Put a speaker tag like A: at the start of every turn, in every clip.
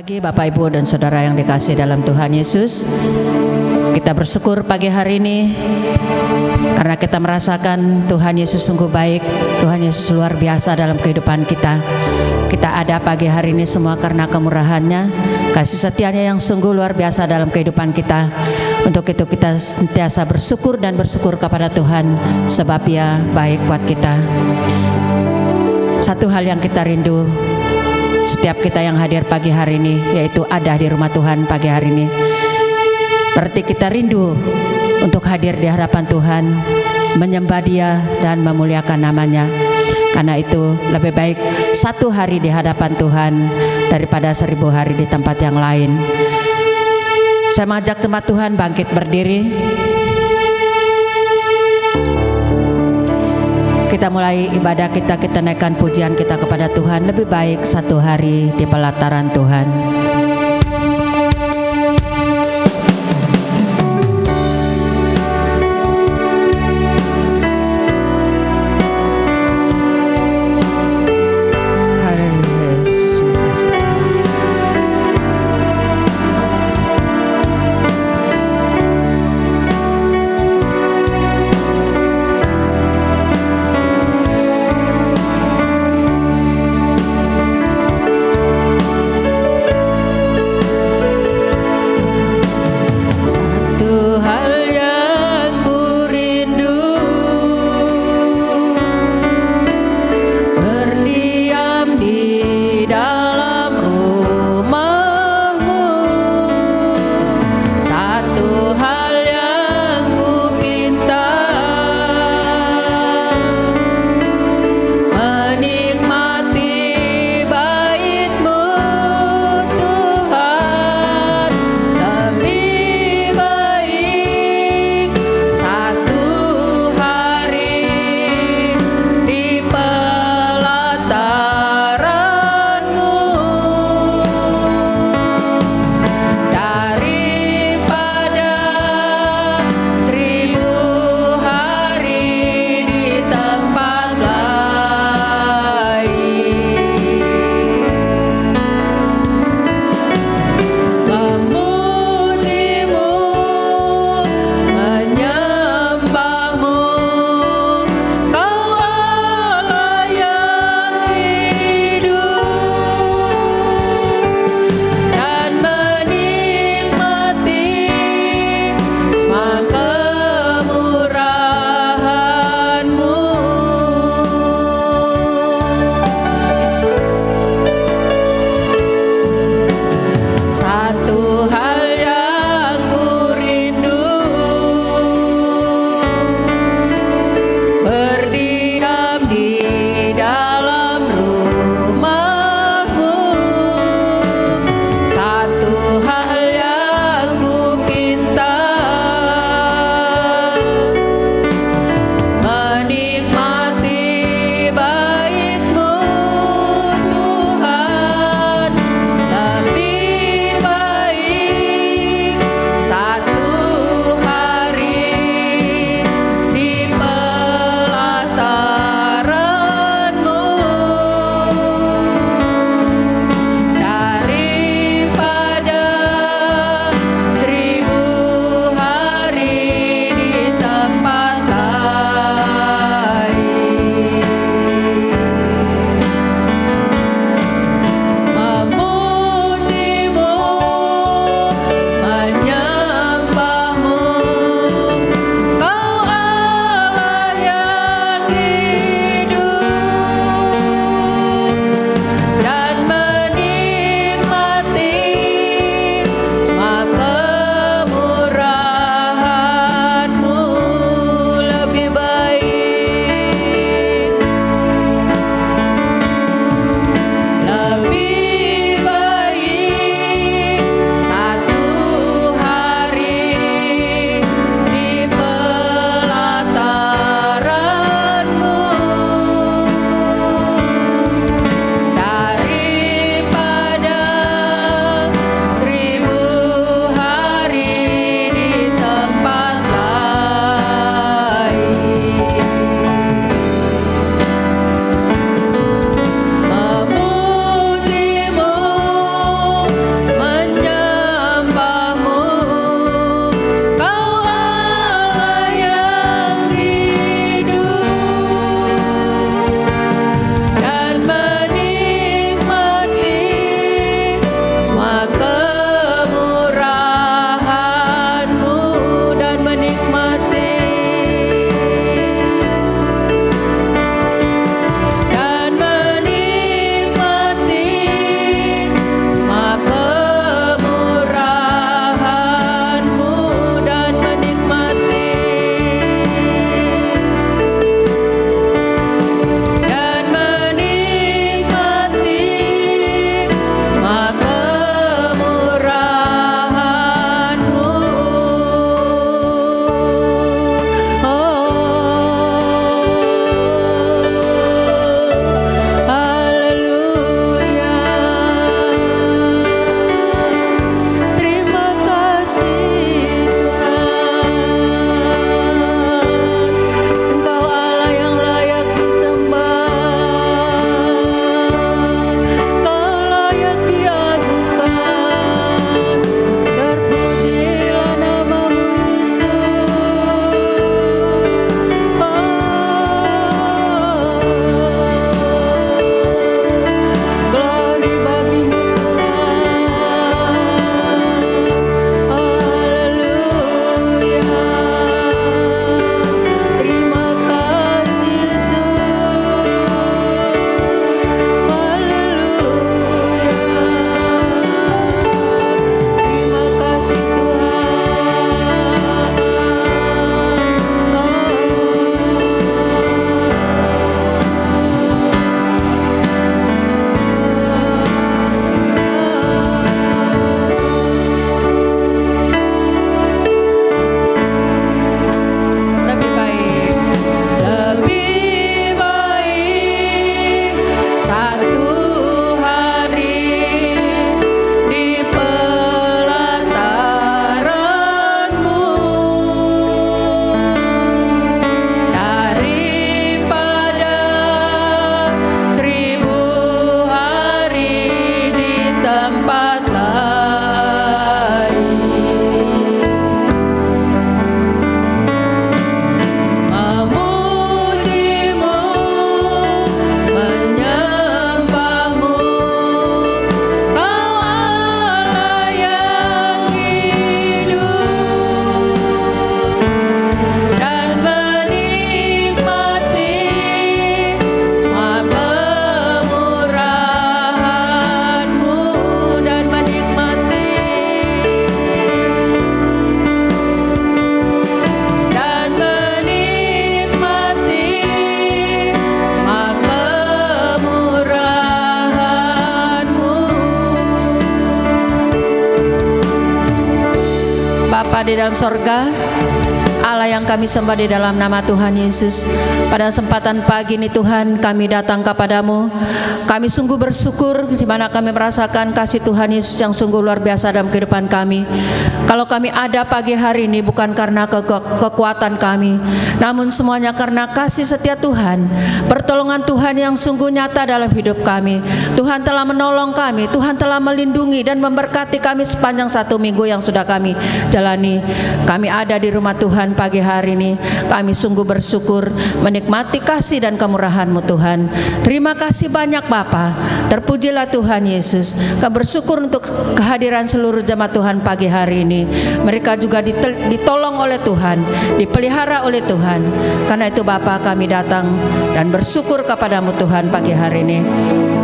A: pagi Bapak Ibu dan Saudara yang dikasihi dalam Tuhan Yesus. Kita bersyukur pagi hari ini karena kita merasakan Tuhan Yesus sungguh baik, Tuhan Yesus luar biasa dalam kehidupan kita. Kita ada pagi hari ini semua karena kemurahan-Nya, kasih setia-Nya yang sungguh luar biasa dalam kehidupan kita. Untuk itu kita sentiasa bersyukur dan bersyukur kepada Tuhan sebab Ia baik buat kita. Satu hal yang kita rindu setiap kita yang hadir pagi hari ini, yaitu ada di rumah Tuhan pagi hari ini. Berarti kita rindu untuk hadir di hadapan Tuhan, menyembah Dia dan memuliakan nama-Nya. Karena itu lebih baik satu hari di hadapan Tuhan daripada 1000 hari di tempat yang lain. Saya mengajak jemaat Tuhan bangkit berdiri. Kita mulai ibadah kita naikkan pujian kita kepada Tuhan. Lebih baik satu hari di pelataran Tuhan. Bapa di dalam sorga, Allah yang kami sembah di dalam nama Tuhan Yesus, pada kesempatan pagi ini Tuhan kami datang kepadamu. Kami sungguh bersyukur di mana kami merasakan kasih Tuhan Yesus yang sungguh luar biasa dalam kehidupan kami. Kalau kami ada pagi hari ini bukan karena kekuatan kami, namun semuanya karena kasih setia Tuhan, pertolongan Tuhan yang sungguh nyata dalam hidup kami. Tuhan telah menolong kami, Tuhan telah melindungi dan memberkati kami sepanjang 1 minggu yang sudah kami jalani. Kami ada di rumah Tuhan pagi hari ini, kami sungguh bersyukur menikmati kasih dan kemurahan-Mu Tuhan. Terima kasih banyak Bapa. Terpujilah Tuhan Yesus. Kami bersyukur untuk kehadiran seluruh jemaat Tuhan pagi hari ini. Mereka juga ditolong oleh Tuhan, dipelihara oleh Tuhan. Karena itu Bapa, kami datang dan bersyukur kepadamu Tuhan pagi hari ini.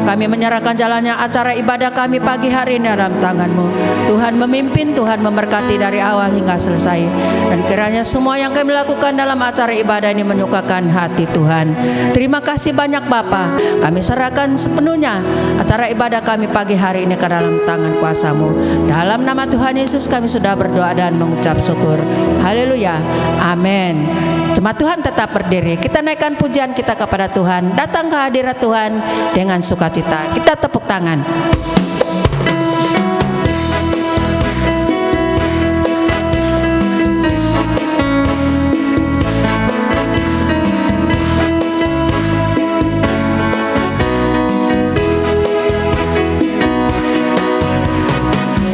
A: Kami menyerahkan jalannya acara ibadah kami pagi hari ini dalam tangan-Mu. Tuhan memimpin, Tuhan memberkati dari awal hingga selesai. Dan kiranya semua yang kami lakukan dalam acara ibadah ini menyukakan hati Tuhan. Terima kasih banyak Bapa. Kami serahkan sepenuhnya acara ibadah kami pagi hari ini ke dalam tangan kuasa-Mu. Dalam nama Tuhan Yesus kami sudah berdoa dan mengucap syukur. Haleluya. Amin. Jemaat Tuhan tetap berdiri. Kita naikkan pujian kita kepada Tuhan. Datang ke hadirat Tuhan dengan sukacita. Kita tepuk tangan.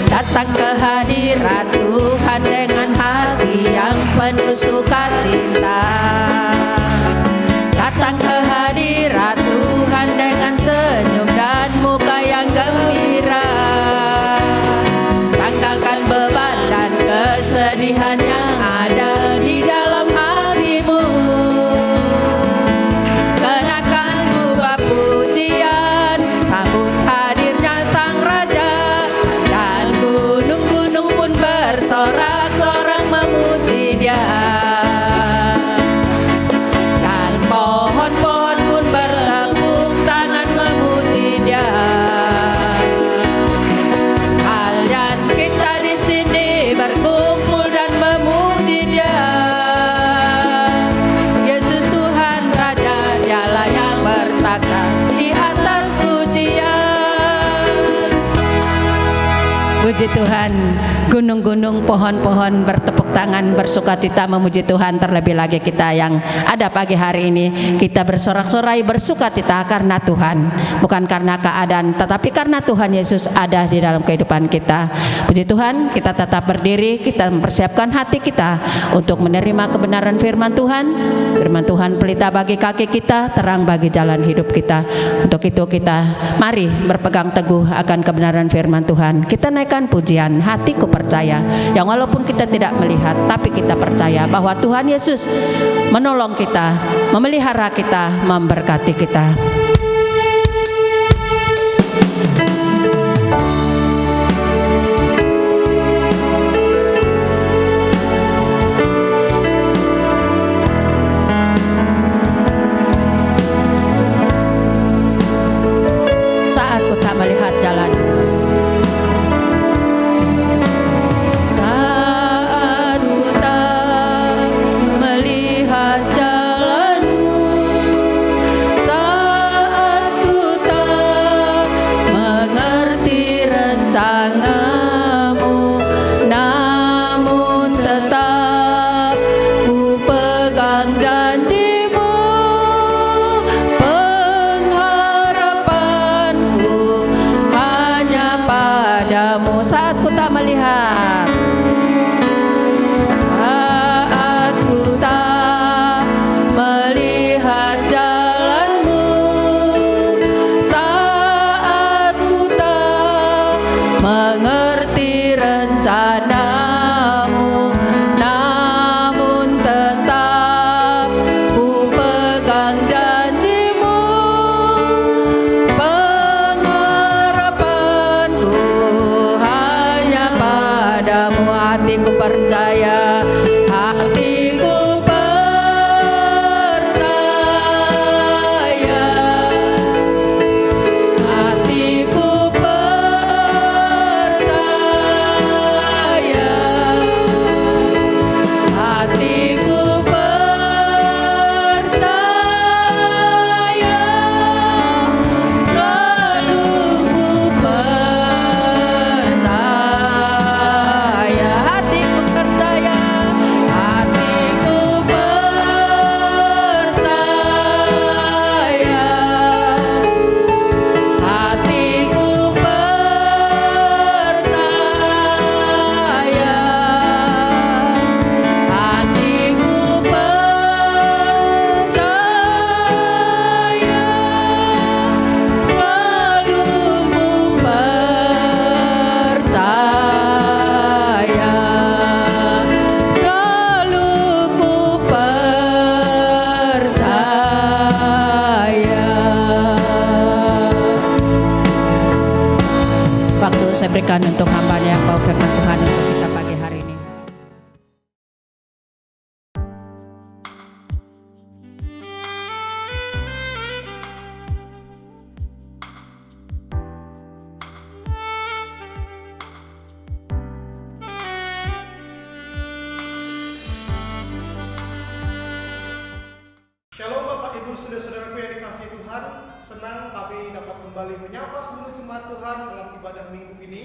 A: Datang ke hadirat Tuhan dengan hati yang penuh sukacita. Datang ke hadirat Tuhan dengan senyum dan muka yang gembira. Tanggalkan beban dan kesedihan yang ada di dalam hatimu. Kenakan jubah pujian, sambut hadirnya Sang Raja. Dan gunung-gunung pun bersorak-sorak memuji Dia. Dan pohon-pohon pun bertepuk tangan memuji Dia. Kalian kita di sini berkumpul dan memuji Dia. Yesus Tuhan Raja, Dialah yang bertahta di atas pujian. Puji Tuhan, gunung-gunung, pohon-pohon bertepuk tangan bersukacita memuji Tuhan. Terlebih lagi kita yang ada pagi hari ini, kita bersorak-sorai bersukacita karena Tuhan, bukan karena keadaan, tetapi karena Tuhan Yesus ada di dalam kehidupan kita. Puji Tuhan, kita tetap berdiri, kita mempersiapkan hati kita untuk menerima kebenaran firman Tuhan. Firman Tuhan pelita bagi kaki kita, terang bagi jalan hidup kita. Untuk itu kita mari berpegang teguh akan kebenaran firman Tuhan. Kita naikkan pujian, hatiku percaya, yang walaupun kita tidak melihat, tapi kita percaya bahwa Tuhan Yesus menolong kita, memelihara kita, memberkati kita. Saat ku tak melihat jalan, saat ku tak melihat, saat ku tak melihat jalanmu, saat ku tak mengerti rencanamu, namun tetap ku pegang janjimu. Pengharapanku hanya padamu, hatiku percaya, hatiku percaya, hatiku percaya. tahu firman Tuhan untuk kita pagi hari ini.
B: Shalom Bapak Ibu Saudara-saudaraku yang dikasihi Tuhan. Senang kami dapat kembali menyapa seluruh jemaat Tuhan dalam ibadah minggu ini.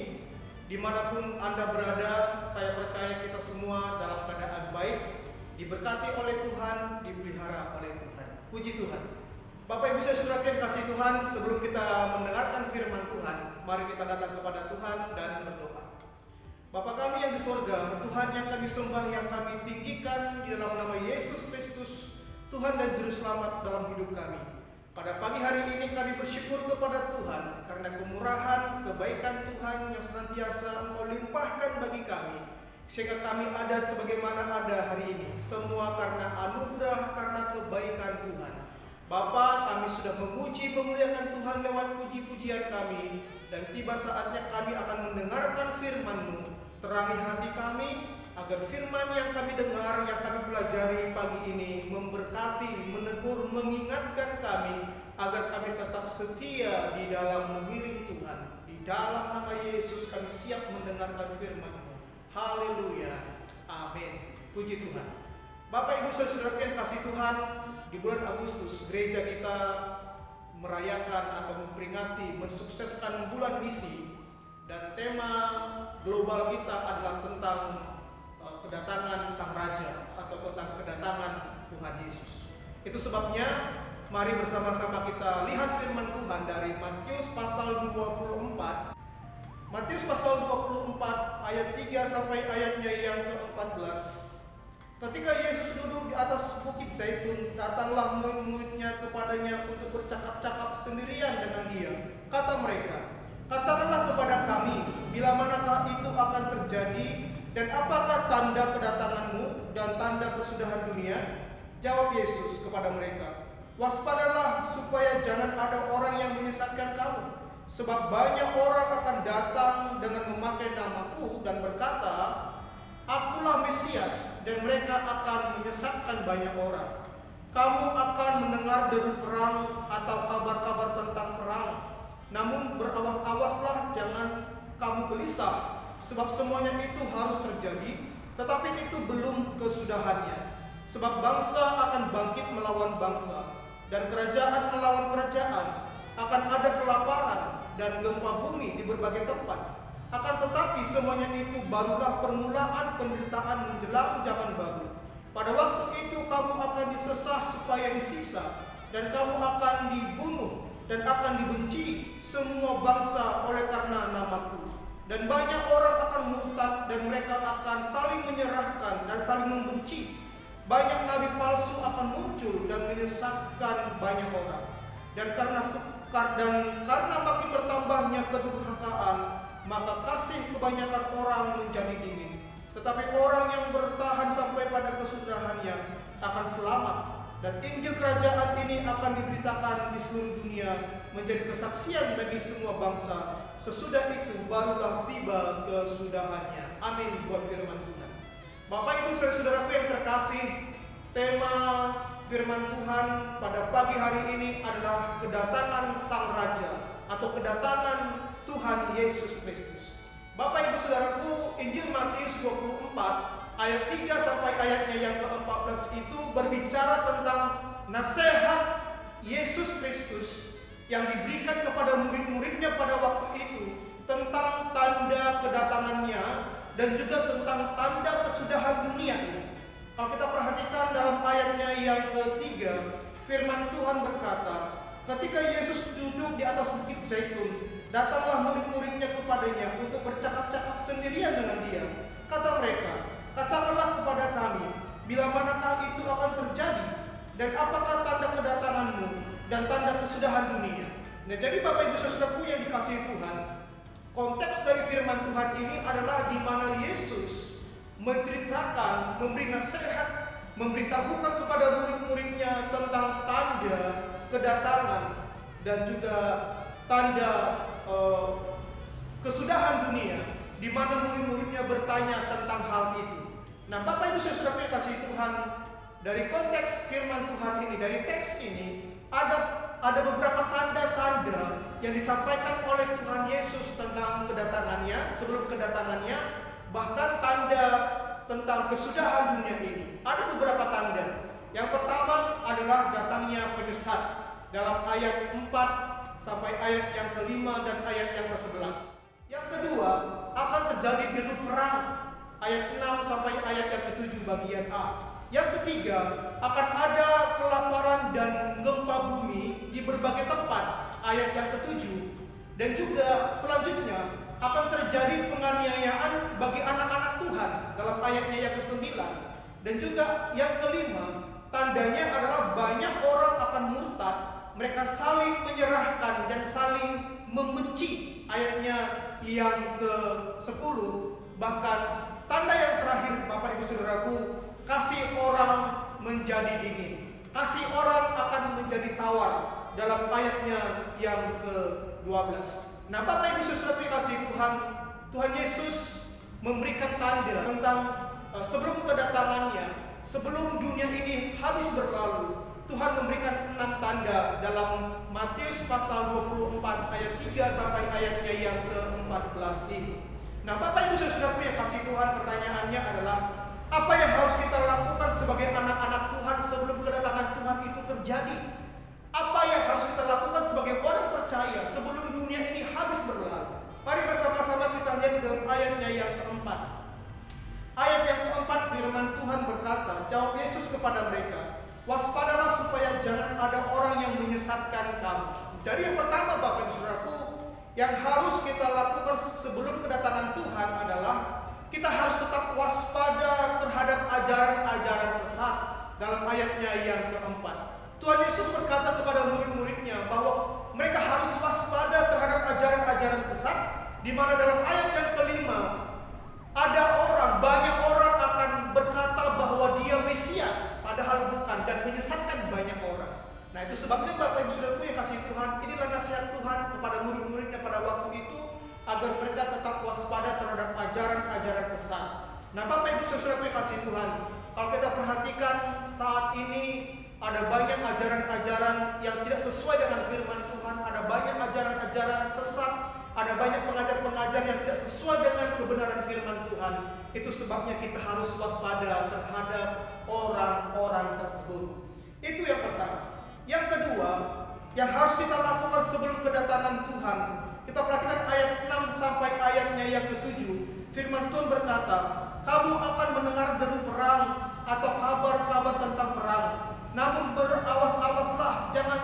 B: Dimanapun Anda berada, saya percaya kita semua dalam keadaan baik, diberkati oleh Tuhan, dipelihara oleh Tuhan. Puji Tuhan. Bapak Ibu saudaraku yang dikasihi Tuhan, sebelum kita mendengarkan firman Tuhan, mari kita datang kepada Tuhan dan berdoa. Bapa kami yang di surga, Tuhan yang kami sembah, yang kami tinggikan di dalam nama Yesus Kristus, Tuhan dan Juru Selamat dalam hidup kami. Pada pagi hari ini kami bersyukur kepada Tuhan karena kemurahan, kebaikan Tuhan yang senantiasa Engkau limpahkan bagi kami, sehingga kami ada sebagaimana ada hari ini. Semua karena anugerah, karena kebaikan Tuhan. Bapa, kami sudah memuji memuliakan Tuhan lewat puji-pujian kami, dan tiba saatnya kami akan mendengarkan firman-Mu. Terangi hati kami, agar firman yang kami dengar, yang kami pelajari pagi ini memberkati, menegur, mengingatkan kami agar kami tetap setia di dalam mengiring Tuhan. Di dalam nama Yesus kami siap mendengarkan firman-Mu. Haleluya. Amin. Puji Tuhan. Bapak Ibu saudara yang kasih Tuhan, di bulan Agustus gereja kita merayakan atau memperingati, mensukseskan bulan misi, dan tema global kita adalah tentang kedatangan Sang Raja atau tentang kedatangan Tuhan Yesus. Itu sebabnya mari bersama-sama kita lihat firman Tuhan dari Matius pasal 24. Matius pasal 24 ayat 3 sampai ayatnya yang ke-14. Ketika Yesus duduk di atas bukit Zaitun, datanglah murid-muridnya kepadanya untuk bercakap-cakap sendirian dengan dia. Kata mereka, "Katakanlah kepada kami, bila manakah itu akan terjadi, dan apakah tanda kedatanganmu dan tanda kesudahan dunia?" Jawab Yesus kepada mereka, "Waspadalah supaya jangan ada orang yang menyesatkan kamu. Sebab banyak orang akan datang dengan memakai namaku dan berkata, Akulah Mesias, dan mereka akan menyesatkan banyak orang. Kamu akan mendengar deru perang atau kabar-kabar tentang perang. Namun berawas-awaslah, jangan kamu gelisah, sebab semuanya itu harus terjadi, tetapi itu belum kesudahannya. Sebab bangsa akan bangkit melawan bangsa, dan kerajaan melawan kerajaan. Akan ada kelaparan dan gempa bumi di berbagai tempat. Akan tetapi semuanya itu barulah permulaan penderitaan menjelang zaman baru. Pada waktu itu kamu akan disesah supaya disiksa, dan kamu akan dibunuh dan akan dibenci semua bangsa oleh karena namaku. Dan banyak orang akan murtad, dan mereka akan saling menyerahkan dan saling membenci. Banyak nabi palsu akan muncul dan menyesatkan banyak orang. Dan karena makin bertambahnya kedurhakaan, maka kasih kebanyakan orang menjadi dingin. Tetapi orang yang bertahan sampai pada kesudahannya akan selamat. Dan Injil kerajaan ini akan diberitakan di seluruh dunia menjadi kesaksian bagi semua bangsa. Sesudah itu barulah tiba kesudahannya. Amin. Buat firman Tuhan. Bapak Ibu saudaraku yang terkasih, tema firman Tuhan pada pagi hari ini adalah kedatangan Sang Raja atau kedatangan Tuhan Yesus Kristus. Bapak Ibu saudaraku, Injil Matius 24 ayat 3 sampai ayatnya yang ke-14 itu berbicara tentang nasihat Yesus Kristus yang diberikan kepada murid-muridnya pada waktu itu tentang tanda kedatangannya dan juga tentang tanda kesudahan dunia ini. Kalau kita perhatikan dalam ayatnya yang ketiga, firman Tuhan berkata, ketika Yesus duduk di atas bukit Zaitun, datanglah murid-muridnya kepadanya untuk bercakap-cakap sendirian dengan dia. Kata mereka, katakanlah kepada kami, bila manakah itu akan terjadi, dan apakah tanda kedatanganmu dan tanda kesudahan dunia. Nah, jadi Bapak Ibu saudaraku yang dikasihi Tuhan, konteks dari firman Tuhan ini adalah di mana Yesus menceritakan, memberi nasihat, memberitahukan kepada murid-muridnya tentang tanda kedatangan dan juga tanda kesudahan dunia. di mana murid-muridnya bertanya tentang hal itu. Nah, Bapak Ibu Saudara yang kasih Tuhan, dari konteks firman Tuhan ini, dari teks ini, ada beberapa tanda-tanda yang disampaikan oleh Tuhan Yesus tentang kedatangannya, sebelum kedatangannya, bahkan tanda tentang kesudahan dunia ini. Ada beberapa tanda. Yang pertama adalah datangnya penyesat dalam ayat 4 sampai ayat yang kelima dan ayat yang ke-11. Yang kedua, akan terjadi deru perang, ayat 6 sampai ayat yang ke-7 bagian A. Yang ketiga, akan ada kelaparan dan gempa bumi di berbagai tempat, ayat yang ke-7. Dan juga selanjutnya akan terjadi penganiayaan bagi anak-anak Tuhan dalam ayatnya yang ke-9. Dan juga yang kelima, tandanya adalah banyak orang akan murtad, mereka saling menyerahkan dan saling membenci, ayatnya yang ke-10. Bahkan tanda yang terakhir, Bapak Ibu Saudaraku, kasih orang menjadi dingin, kasih orang akan menjadi tawar, dalam ayatnya yang ke-12. Nah, Bapak Ibu Saudara kasih Tuhan, Tuhan Yesus memberikan tanda tentang sebelum kedatangannya, sebelum dunia ini habis berlalu. Tuhan memberikan 6 tanda dalam Matius pasal 24 ayat 3 sampai ayatnya yang ke-14 ini. Nah, Bapak Ibu Saudaraku yang kasih Tuhan, pertanyaannya adalah, apa yang harus kita lakukan sebagai anak-anak Tuhan sebelum kedatangan Tuhan itu terjadi? Apa yang harus kita lakukan sebagai orang percaya sebelum dunia ini habis berlalu? Mari bersama-sama kita lihat dalam ayatnya yang keempat. Ayat yang keempat, firman Tuhan berkata, jawab Yesus kepada mereka, waspadalah supaya jangan ada orang yang menyesatkan kamu. Jadi yang pertama, Bapak Ibu Saudaraku, yang harus kita lakukan sebelum kedatangan Tuhan adalah kita harus tetap waspada terhadap ajaran-ajaran sesat. Dalam ayatnya yang keempat, Tuhan Yesus berkata kepada murid-muridnya bahwa mereka harus waspada terhadap ajaran-ajaran sesat, di mana dalam ayat yang kelima ada banyak orang akan berkata bahwa dia Mesias, padahal bukan, dan menyesatkan banyak orang. Nah, itu sebabnya Bapak Ibu Saudaraku yang kasih Tuhan, inilah nasihat Tuhan kepada murid-muridnya pada waktu itu, agar mereka tetap waspada terhadap ajaran-ajaran sesat. Nah, Bapak Ibu Saudaraku yang kasih Tuhan, kalau kita perhatikan saat ini ada banyak ajaran-ajaran yang tidak sesuai dengan firman Tuhan, ada banyak ajaran-ajaran sesat, ada banyak pengajar-pengajar yang tidak sesuai dengan kebenaran firman Tuhan. Itu sebabnya kita harus waspada terhadap orang-orang tersebut. Itu yang pertama. Yang kedua, yang harus kita lakukan sebelum kedatangan Tuhan, kita perhatikan ayat 6 sampai ayatnya yang ke-7. Firman Tuhan berkata, kamu akan mendengar deru perang atau kabar-kabar tentang perang. Namun berawas-awaslah, jangan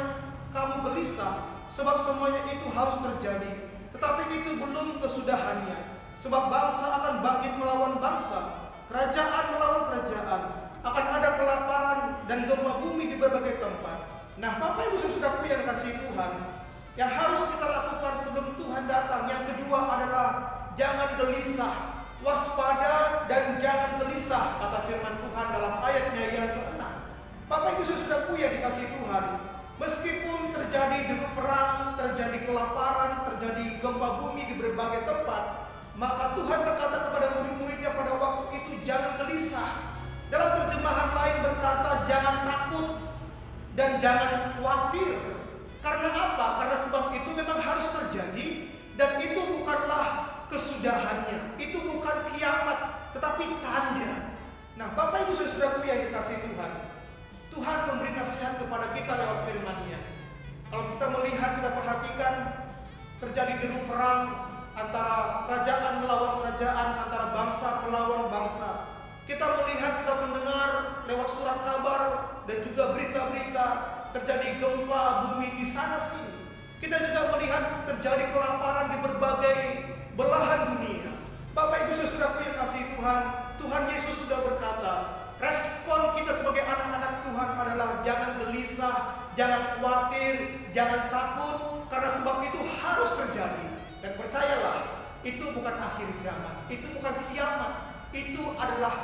B: kamu gelisah, sebab semuanya itu harus terjadi. Tetapi itu belum kesudahannya. Sebab bangsa akan bangkit melawan bangsa, kerajaan melawan kerajaan, akan ada kelaparan dan gempa bumi di berbagai tempat. Nah, Bapak Ibu Saudaraku yang kasih Tuhan, yang harus kita lakukan sebelum Tuhan datang, yang kedua adalah jangan gelisah, waspada dan jangan gelisah, kata firman Tuhan dalam ayatnya yang ke-6. Bapak Ibu Saudaraku yang dikasih Tuhan, meskipun terjadi deru perang, terjadi kelaparan, terjadi gempa bumi di berbagai tempat, maka Tuhan berkata kepada murid-muridnya pada waktu itu, jangan gelisah. Dalam terjemahan lain berkata, jangan takut dan jangan khawatir. Karena apa? Karena sebab itu memang harus terjadi, dan itu bukanlah kesudahannya, itu bukan kiamat, tetapi tanda. Nah, Bapak Ibu Saudaraku yang dikasih Tuhan, Tuhan memberi nasihat kepada kita lewat firman-Nya. Kalau kita melihat, kita perhatikan, terjadi deru perang antara kerajaan melawan kerajaan, antara bangsa melawan bangsa. Kita melihat, kita mendengar lewat surat kabar dan juga berita-berita terjadi gempa bumi di sana sini. Kita juga melihat terjadi kelaparan di berbagai belahan dunia. Bapak Ibu Saudaraku yang kasih Tuhan, Tuhan Yesus sudah berkata, respon kita sebagai anak-anak Tuhan adalah jangan gelisah, jangan khawatir, jangan takut, karena sebab itu harus terjadi. Dan percayalah, itu bukan akhir zaman, itu bukan kiamat, itu adalah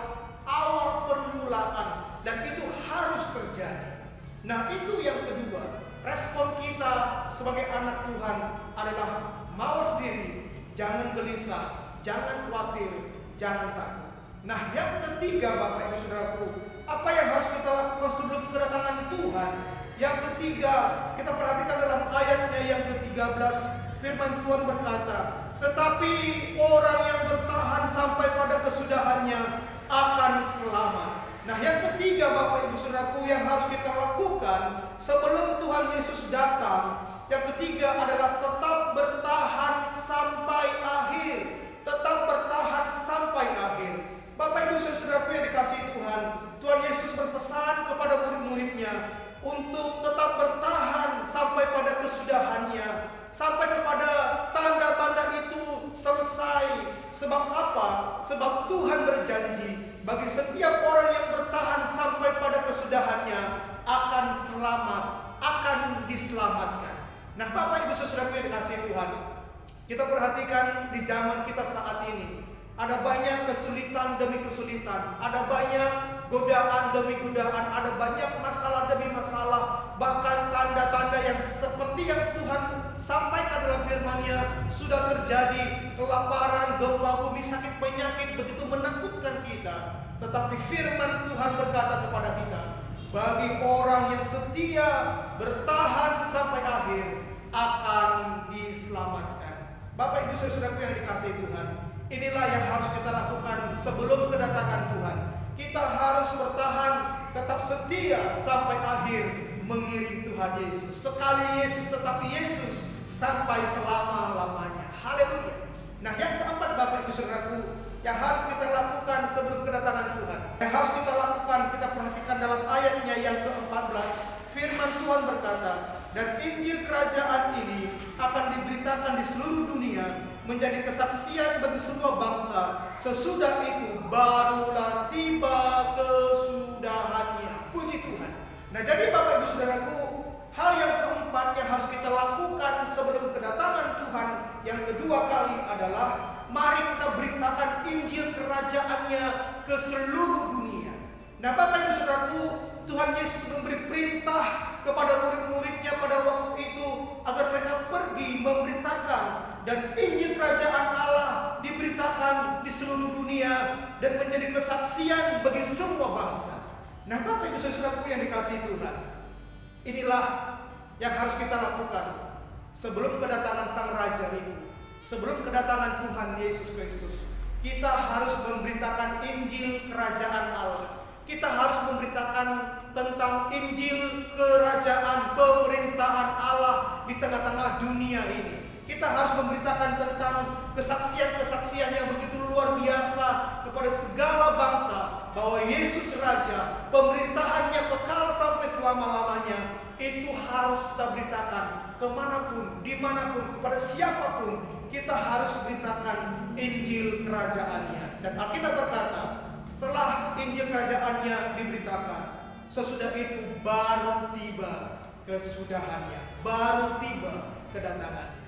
B: awal permulaan, dan itu harus terjadi. Nah, itu yang kedua, respon kita sebagai anak Tuhan adalah mawas diri, jangan gelisah, Jangan khawatir, jangan takut. Nah, yang ketiga Bapak Ibu Saudaraku, apa yang harus kita lakukan sebelum kedatangan Tuhan? Yang ketiga, kita perhatikan dalam ayatnya yang ke-13, firman Tuhan berkata, tetapi orang yang bertahan sampai pada kesudahannya akan selamat. Nah, yang ketiga Bapak Ibu Saudaraku yang harus kita lakukan sebelum Tuhan Yesus datang, yang ketiga adalah tetap bertahan sampai akhir. Tetap bertahan sampai akhir. Bapak Ibu Saudaraku yang dikasihi Tuhan, Tuhan Yesus berpesan kepada murid-muridnya untuk tetap bertahan sampai pada kesudahannya, sampai kepada tanda-tanda itu selesai. Sebab apa? Sebab Tuhan berjanji bagi setiap orang yang bertahan sampai pada kesudahannya akan selamat, akan diselamatkan. Nah, Bapak Ibu Saudaraku yang dikasihi Tuhan, kita perhatikan di zaman kita saat ini, ada banyak kesulitan demi kesulitan, ada banyak godaan demi godaan, ada banyak masalah demi masalah, bahkan tanda-tanda yang seperti yang Tuhan sampaikan dalam firman-Nya sudah terjadi, kelaparan, gempa bumi, sakit penyakit begitu menakutkan kita. Tetapi firman Tuhan berkata kepada kita, bagi orang yang setia bertahan sampai akhir akan diselamatkan. Bapak Ibu Saudaraku yang dikasihi Tuhan, inilah yang harus kita lakukan sebelum kedatangan Tuhan. Kita harus bertahan, tetap setia sampai akhir mengiring Tuhan Yesus. Sekali Yesus tetap Yesus sampai selama-lamanya. Haleluya. Nah, yang keempat Bapak Ibu Saudaraku yang harus kita lakukan sebelum kedatangan Tuhan, yang harus kita lakukan, kita perhatikan dalam ayatnya yang ke-14, firman Tuhan berkata, dan Injil kerajaan ini akan diberitakan di seluruh dunia menjadi kesaksian bagi semua bangsa. Sesudah itu barulah tiba kesudahannya. Puji Tuhan. Nah, jadi Bapak Ibu Saudaraku, hal yang keempat yang harus kita lakukan sebelum kedatangan Tuhan yang kedua kali adalah mari kita beritakan Injil kerajaannya ke seluruh dunia. Nah, Bapak Ibu Saudaraku, Tuhan Yesus memberi perintah kepada murid-muridnya pada waktu itu agar mereka pergi memberitakan, dan Injil kerajaan Allah diberitakan di seluruh dunia dan menjadi kesaksian bagi semua bangsa. Nah, Bapak Ibu Saudaraku yang dikasihi Tuhan, inilah yang harus kita lakukan sebelum kedatangan Sang Raja itu, sebelum kedatangan Tuhan Yesus Kristus. Kita harus memberitakan Injil kerajaan Allah. Kita harus memberitakan tentang Injil kerajaan pemerintahan Allah di tengah-tengah dunia ini. Kita harus memberitakan tentang kesaksian-kesaksian yang begitu luar biasa kepada segala bangsa bahwa Yesus Raja, pemerintahannya kekal sampai selama-lamanya. Itu harus kita beritakan kemanapun, dimanapun, kepada siapapun. Kita harus beritakan Injil kerajaannya. Dan Alkitab berkata, setelah Injil kerajaannya diberitakan, sesudah itu baru tiba kesudahannya, baru tiba kedatangannya.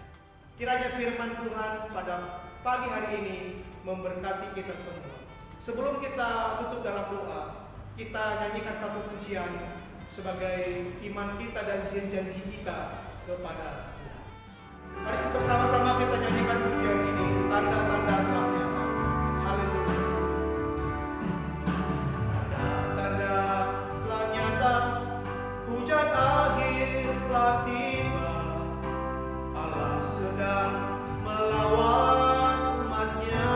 B: Kiranya firman Tuhan pada pagi hari ini memberkati kita semua. Sebelum kita tutup dalam doa, kita nyanyikan satu pujian sebagai iman kita dan janji kita kepada Tuhan. Mari bersama-sama kita nyanyikan pujian ini, tanda-tanda telah nyata. Haleluya. Tanda-tanda telah nyata, hujan akhir telah tiba. Allah sedang melawan umatnya.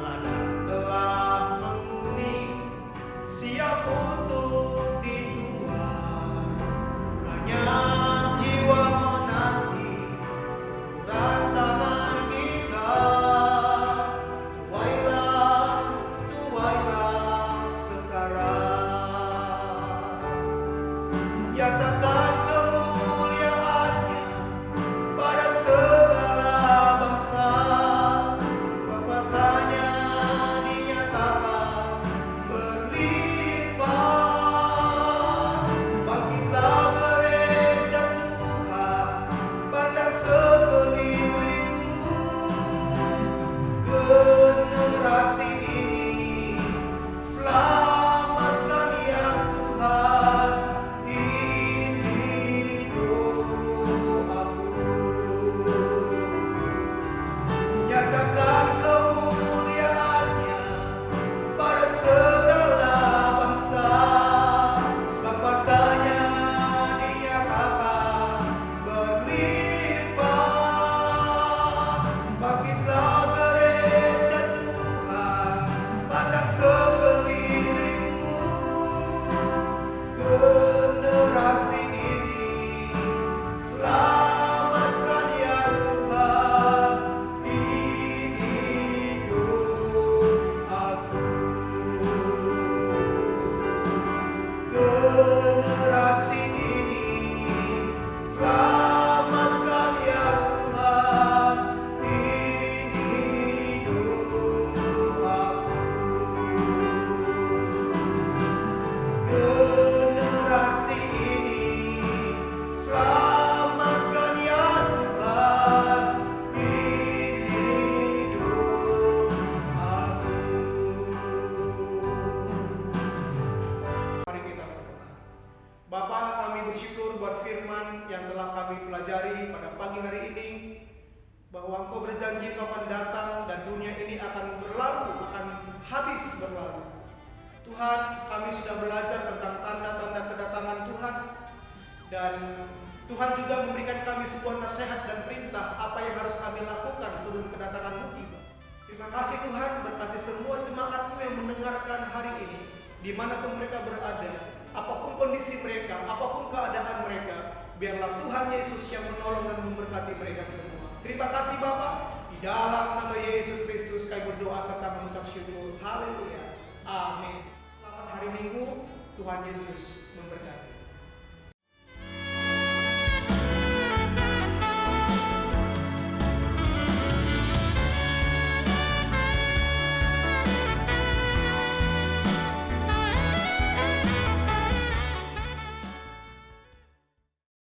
B: Ladang telah menguning, siap untuk dituai. Banyak jiwa menanti, tantangan nyatakan kemuliaannya pada segala bangsa, sebab kuasanya dinyatakan berlimpah. Bangkitlah gereja Tuhan, pandang sekelilingmu, generasi ini selamatkan ya Tuhan, ini doaku. Generasi ini selamatkan ya Tuhan, ini doaku. Generasi ini selamatkan ya Tuhan, ini doaku. Mari kita berdoa. Bapa, kami bersyukur buat firman yang telah kami pelajari pada pagi hari ini, bahwa Engkau berjanji Engkau akan datang dan dunia ini akan berlalu, akan habis berlalu. Tuhan, kami sudah belajar tentang tanda-tanda kedatangan Tuhan, dan Tuhan juga memberikan kami sebuah nasihat dan perintah apa yang harus kami lakukan sebelum kedatangan-Mu tiba. Terima kasih Tuhan, berkati semua jemaat-Mu yang mendengarkan hari ini, dimanapun mereka berada, apapun kondisi mereka, apapun keadaan mereka, biarlah Tuhan Yesus yang menolong dan memberkati mereka semua. Terima kasih Bapa, di dalam nama Yesus Kristus kami berdoa serta mengucap syukur. Haleluya. Amin. Selamat hari Minggu, Tuhan Yesus memberkati.